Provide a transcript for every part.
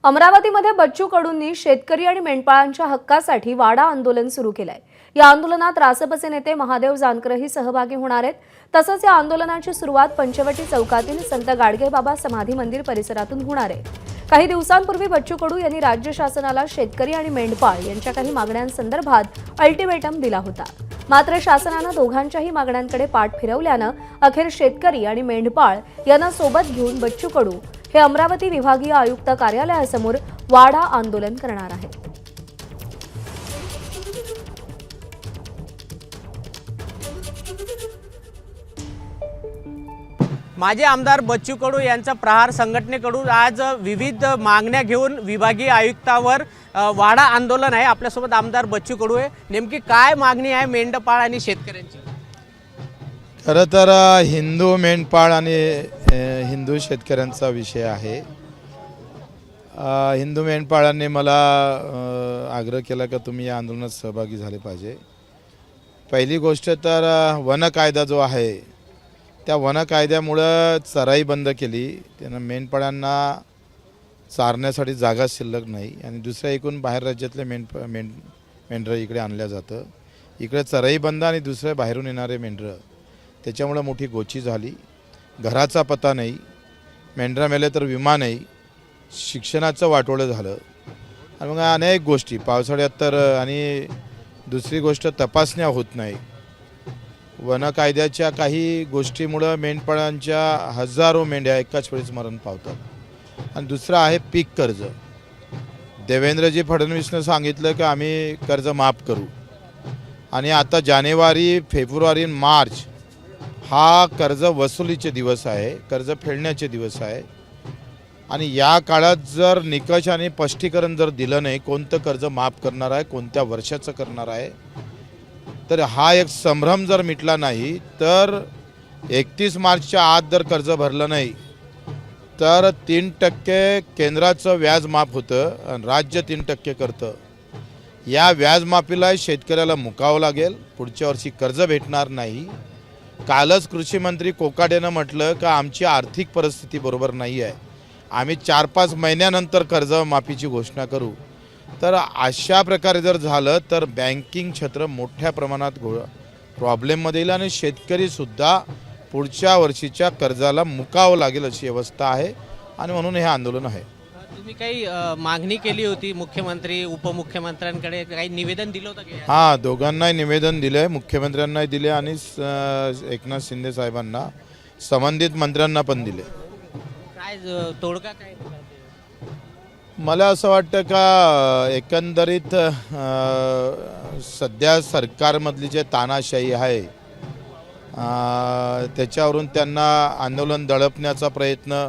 अमरावतीमध्ये बच्चू कडूंनी शेतकरी आणि मेंढपाळांच्या हक्कासाठी वाडा आंदोलन सुरू केलंय। या आंदोलनात रासपचे नेते महादेव जानकरही सहभागी होणार आहेत। तसंच या आंदोलनाची सुरुवात पंचवटी चौकातील संत गाडगेबाबा समाधी मंदिर परिसरातून होणार आहे। काही दिवसांपूर्वी बच्चू कडू यांनी राज्य शासनाला शेतकरी आणि मेंढपाळ यांच्या काही मागण्यांसंदर्भात अल्टिमेटम दिला होता। मात्र शासनाने दोघांच्याही मागण्यांकडे पाठ फिरवल्यानं अखेर शेतकरी आणि मेंढपाळ यांना सोबत घेऊन बच्चू कडू हे अमरावती विभागीय आयुक्त कार्यालयासमोर वाडा आंदोलन करणार आहेत। माजी आमदार बच्चू कडू यांचा प्रहार संघटनेकडून आज विविध मागण्या घेऊन विभागीय आयुक्तावर वाडा आंदोलन आहे। आपल्यासोबत आमदार बच्चू कडू आहे। नेमकी काय मागणी आहे मेंढपाळ आणि शेतकऱ्यांची? खरं तर हिंदू मेंढपाळ आणि हिंदू शेतकऱ्यांचा विषय आहे। हिंदू मेंढपाळांनी मला आग्रह केला की तुम्ही या आंदोलनात सहभागी झाले पाहिजे। पहिली गोष्ट तर वन कायदा जो आहे त्या वन कायद्यामुळे चराई बंद केली, त्यानं मेंढपाळांना चारण्यासाठी जागा शिल्लक नाही आणि दुसऱ्या एकूण बाहेर राज्यातले मेंढरं इकडे आणल्या जातं। इकडे चराई बंद आणि दुसरे बाहेरून येणारे मेंढरं, त्याच्यामुळे मोठी गोची झाली। घराचा पत्ता नाही, मेंढरा मेले तर विमा नाही, शिक्षणाचं वाटोळं झालं आणि मग अनेक गोष्टी पावसाळ्यात तर। आणि दुसरी गोष्ट तपासण्या होत नाही। वन कायद्याच्या काही गोष्टीमुळे मेंढपाळांच्या हजारो मेंढ्या एकाच वेळेस मरण पावतात। आणि दुसरं आहे पीक कर्ज। देवेंद्रजी फडणवीसनं सांगितलं की आम्ही कर्ज माफ करू आणि आता जानेवारी, फेब्रुवारी, मार्च हा कर्ज वसुलीचे दिवस आहे, कर्ज फेडण्याचे दिवस आहे। आणि या काळात जर निकष आणि स्पष्टीकरण जर दिलं नाही कोणतं कर्ज माफ करणार आहे, कोणत्या वर्षाचं करणार आहे, तर हा एक संभ्रम जर मिटला नाही तर 31 मार्चच्या आत जर कर्ज भरलं नाही तर 3% केंद्राचं व्याज माफ होतं आणि राज्य 3% करतं। या व्याजमाफीला शेतकऱ्याला मुकावं लागेल, पुढच्या वर्षी कर्ज भेटणार नाही। कालच कृषी मंत्री कोकाटेनं म्हटलं की आमची आर्थिक परिस्थिती बरोबर नाही आहे, आम्ही 4-5 महिन्यानंतर कर्जमाफीची घोषणा करू। तर अशा प्रकारे जर झालं तर बँकिंग क्षेत्र मोठ्या प्रमाणात प्रॉब्लेममध्ये येईल आणि शेतकरीसुद्धा पुढच्या वर्षीच्या कर्जाला मुकावं लागेल अशी अवस्था आहे आणि म्हणून हे आंदोलन आहे। तुम्ही काही मागणी केली होती मुख्यमंत्री उपमुख्यमंत्र्यांकडे, काही निवेदन दिलं होतं की? हां, दोघांनाही निवेदन दिले, मुख्यमंत्र्यांनाही दिले आणि एकनाथ शिंदे साहेबांना, संबंधित मंत्र्यांना पण दिले। काय तोडगा काय? मला असं वाटतं का एकंदरीत सध्या सरकारमधली जे तानाशाही आहे त्याच्यावरून त्यांना आंदोलन दडपण्याचा प्रयत्न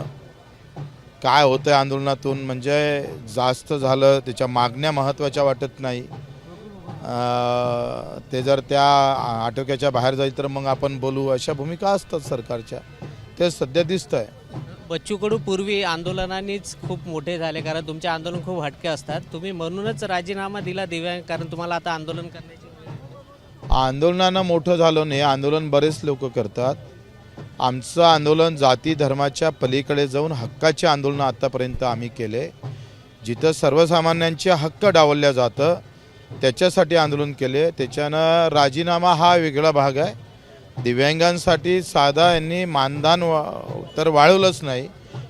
काय होतं आहे आंदोलनातून म्हणजे जास्त झालं, त्याच्या मागण्या महत्त्वाच्या वाटत नाही। ते जर त्या आटोक्याच्या बाहेर जाईल तर मग आपण बोलू, अशा भूमिका असतात सरकारच्या, ते सध्या दिसतं आहे। बच्चू कडू पूर्वी आंदोलनांनीच खूप मोठे झाले, कारण तुमचे आंदोलन खूप हटके असतात। तुम्ही म्हणूनच राजीनामा दिला दिव्यांग, कारण तुम्हाला आता आंदोलन करण्याची आंदोलनानं मोठं झालं नाही, आंदोलन बरेच लोक करतात। आमचं आंदोलन जाती धर्माच्या पलीकडे जाऊन हक्काचे आंदोलन आतापर्यंत आम्ही केले। जिथं सर्वसामान्यांचे हक्क डावलल्या जातं त्याच्यासाठी आंदोलन केले। त्याच्यानं राजीनामा हा वेगळा भाग आहे। दिव्यांगांसाठी साधा यांनी मानधन तर वाढवलंच नाही,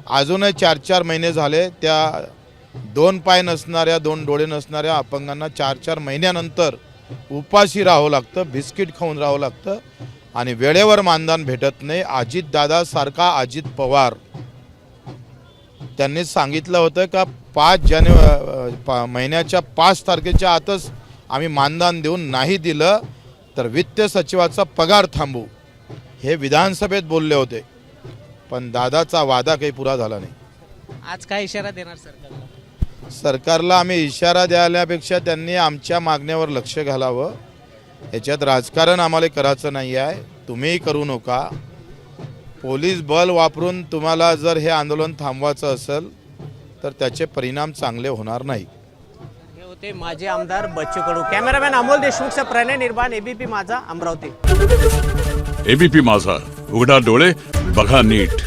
अजूनही 4-4 महिने झाले त्या 2 पाय नसणाऱ्या, 2 डोळे नसणाऱ्या अपंगांना 4-4 महिन्यानंतर उपाशी राहावं लागतं, बिस्किट खाऊन राहावं लागतं आणि वेळेवर मानधन भेटत नाही। अजितदादासारखा अजित पवार त्यांनी सांगितलं होतं का 5 महिन्याच्या 5 तारखेच्या आतच आम्ही मानधन देऊन नाही दिलं तर वित्त सचिवाचा पगार थांबू, हे विधानसभेत बोलले होते, पण दादाचा वादा काही पुरा झाला नाही। आज काय इशारा देणार सरकारला? सरकारला आम्ही इशारा द्यायल्यापेक्षा त्यांनी आमच्या मागण्यावर लक्ष घालावं। याच्यात राजकारण आम्हाला करायचं नाही आहे, तुम्हीही करू नका। पोलीस बल वापरून तुम्हाला जर हे आंदोलन थांबवायचं असेल तर त्याचे परिणाम चांगले होणार नाही। हे होते माजी आमदार बच्चू कडू। कॅमेरामॅन अमोल देशमुखचा प्रणय निर्माण, एबीपी माझा, अमरावती। एबीपी माझा, उघडा डोळे बघा नीट।